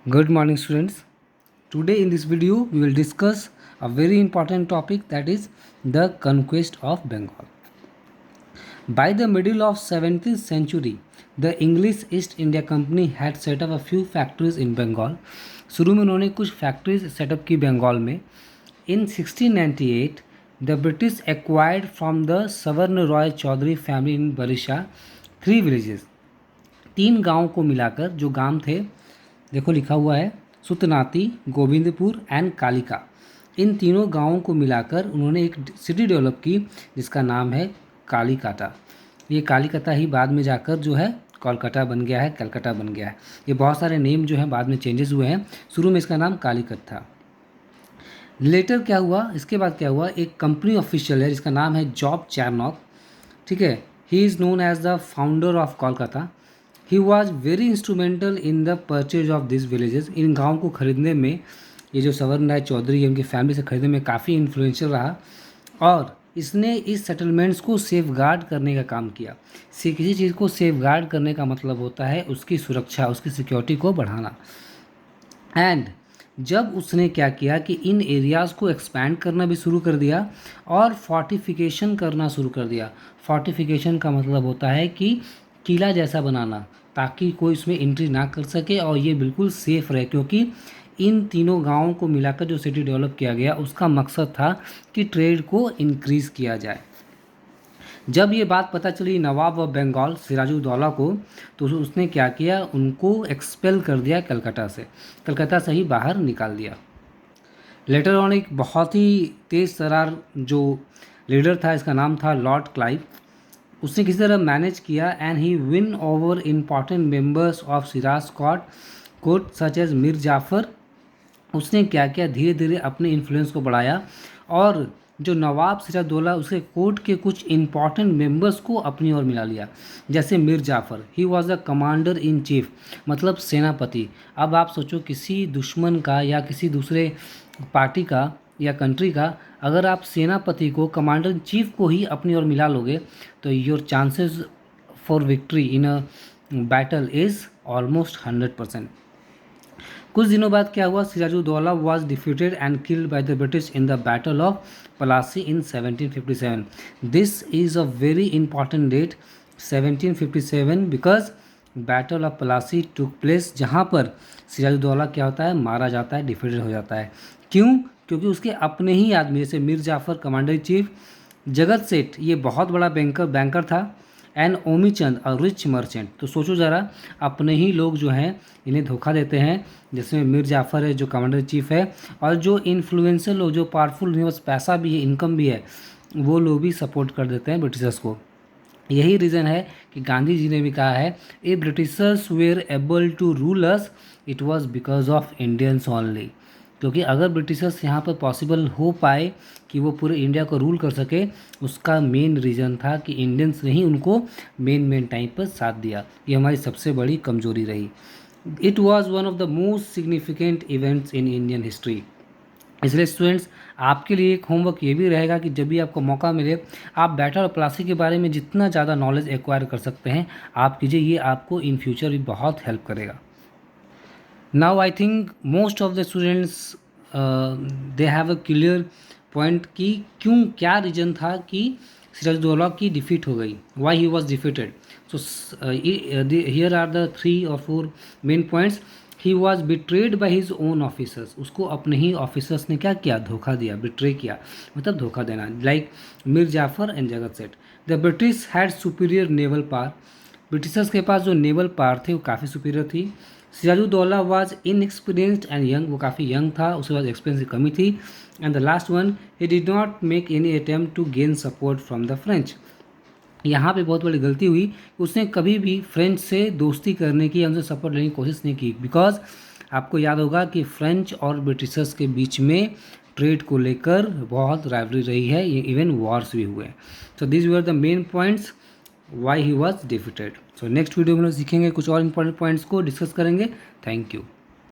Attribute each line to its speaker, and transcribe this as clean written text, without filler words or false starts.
Speaker 1: Good morning, students. Today in this video we will discuss a very important topic, that is the conquest of Bengal. By the middle of 17th century, the English East India Company had set up a few factories in Bengal. शुरू में उन्होंने कुछ factories setup की बंगाल में. In 1698, the British acquired from the Savarna Roy Chaudhary family in Barisha 3 villages. 3 गाँव को मिलाकर जो गांव थे, देखो लिखा हुआ है सुतनाती, गोविंदपुर एंड कालिका. इन तीनों गांवों को मिलाकर उन्होंने एक सिटी डेवलप की जिसका नाम है कालीकाटा. ये कालीकटा ही बाद में जाकर जो है कोलकाता बन गया है, कलकत्ता बन गया है. ये बहुत सारे नेम जो हैं बाद में चेंजेस हुए हैं. शुरू में इसका नाम कालीकट था. लेटर क्या हुआ, इसके बाद क्या हुआ, एक कंपनी ऑफिशियल है जिसका नाम है जॉब चारनॉक. ठीक है, he is known as the founder of Kolkata. He was very instrumental in the purchase of this villages. इन गाँव को खरीदने में ये जो सवर्ण राय चौधरी है उनकी फैमिली से खरीदने में काफ़ी इन्फ्लुएंशियल रहा और इसने इस सेटलमेंट्स को सेफ गार्ड करने का काम किया. किसी चीज़ को सेफ गार्ड करने का मतलब होता है उसकी सुरक्षा, उसकी सिक्योरिटी को बढ़ाना. एंड जब उसने क्या किया कि इन एरियाज़ को एक्सपैंड करना भी शुरू कर दिया और फोर्टिफिकेशन करना शुरू कर दिया. फोर्टिफिकेशन का मतलब होता है कि किला जैसा बनाना ताकि कोई इसमें एंट्री ना कर सके और ये बिल्कुल सेफ़ रहे, क्योंकि इन तीनों गांवों को मिलाकर जो सिटी डेवलप किया गया उसका मकसद था कि ट्रेड को इंक्रीज़ किया जाए. जब ये बात पता चली नवाब ऑफ बंगाल सिराजुद्दौला को, तो उसने क्या किया, उनको एक्सपेल कर दिया कलकत्ता से, कलकत्ता से ही बाहर निकाल दिया. लेटर ऑन एक बहुत ही तेज़ तर्रार जो लीडर था, इसका नाम था लॉर्ड क्लाइव. उसने किसी तरह मैनेज किया and he win over important members of Siraj court such as Mir Jafar. उसने क्या किया, धीरे धीरे अपने इन्फ्लुएंस को बढ़ाया और जो नवाब सिराजुद्दौला उसके कोर्ट के कुछ इंपॉर्टेंट मेंबर्स को अपनी ओर मिला लिया. जैसे Mir Jafar, he was the commander in chief, मतलब सेनापति. अब आप सोचो किसी दुश्मन का या किसी दूसरे पार्टी का या कंट्री का अगर आप सेनापति को, कमांडर इन चीफ को ही अपनी ओर मिला लोगे तो your chances for victory in a battle is almost 100%. कुछ दिनों बाद क्या हुआ, Sirajuddaulah was defeated and killed by the British in the battle of Plassey in 1757. This is a very important date 1757 because battle of Plassey took place, जहाँ पर सिराजुद्दौला क्या होता है, मारा जाता है, डिफीटेड हो जाता है. क्यों? क्योंकि उसके अपने ही आदमी जैसे Mir Jafar commander in chief, जगत सेठ ये बहुत बड़ा बैंकर था एंड ओमीचंद अ रिच मर्चेंट. तो सोचो ज़रा, अपने ही लोग जो हैं इन्हें धोखा देते हैं, जिसमें मीर जाफ़र है जो कमांडर चीफ है और जो इन्फ्लुएंसर लोग, जो पावरफुल, उनके पास पैसा भी है, इनकम भी है, वो लोग भी सपोर्ट कर देते हैं ब्रिटिशर्स को. यही रीज़न है कि गांधी जी ने भी कहा है, a Britishers were able to rule us it was because of Indians only. क्योंकि अगर ब्रिटिशर्स यहाँ पर पॉसिबल हो पाए कि वो पूरे इंडिया को रूल कर सके, उसका मेन रीज़न था कि इंडियंस ने ही उनको मेन टाइम पर साथ दिया. ये हमारी सबसे बड़ी कमजोरी रही. It was one of the most significant events in Indian history. इसलिए स्टूडेंट्स, आपके लिए एक होमवर्क ये भी रहेगा कि जब भी आपको मौका मिले आप बैटल और प्लासी के बारे में जितना ज़्यादा नॉलेज एक्वायर कर सकते हैं आप कीजिए. ये आपको इन फ्यूचर भी बहुत हेल्प करेगा. Now I think most of the students they have a clear point कि क्यों, क्या रीज़न था कि सिराजुद्दौला की डिफीट हो गई, why he was defeated. So here are the 3 or 4 main points. He was betrayed by his own officers. उसको अपने ही ऑफिसर्स ने क्या किया, धोखा दिया, बिट्रे किया, मतलब धोखा देना. लाइक मीर जाफ़र एंड जगत सेठ. The British had superior naval power. Britishers के पास जो नेवल पावर थे वो काफ़ी सुपीरियर थी. Sirajuddaulah was inexperienced and young, वो काफ़ी यंग था, उसके पास एक्सपीरियंस की कमी थी. And the last one, he did not make any attempt to gain support from the French. यहाँ पे बहुत बड़ी गलती हुई, उसने कभी भी फ्रेंच से दोस्ती करने की या उनसे सपोर्ट लेने की कोशिश नहीं की. बिकॉज आपको याद होगा कि फ्रेंच और ब्रिटिशर्स के बीच में ट्रेड को लेकर बहुत राइवलरी रही है, ये इवन वॉर्स भी हुए. So this were the main points Y he was defeated. So next video में हम सीखेंगे, कुछ और इंपॉर्टेंट पॉइंट्स को डिस्कस करेंगे. Thank you.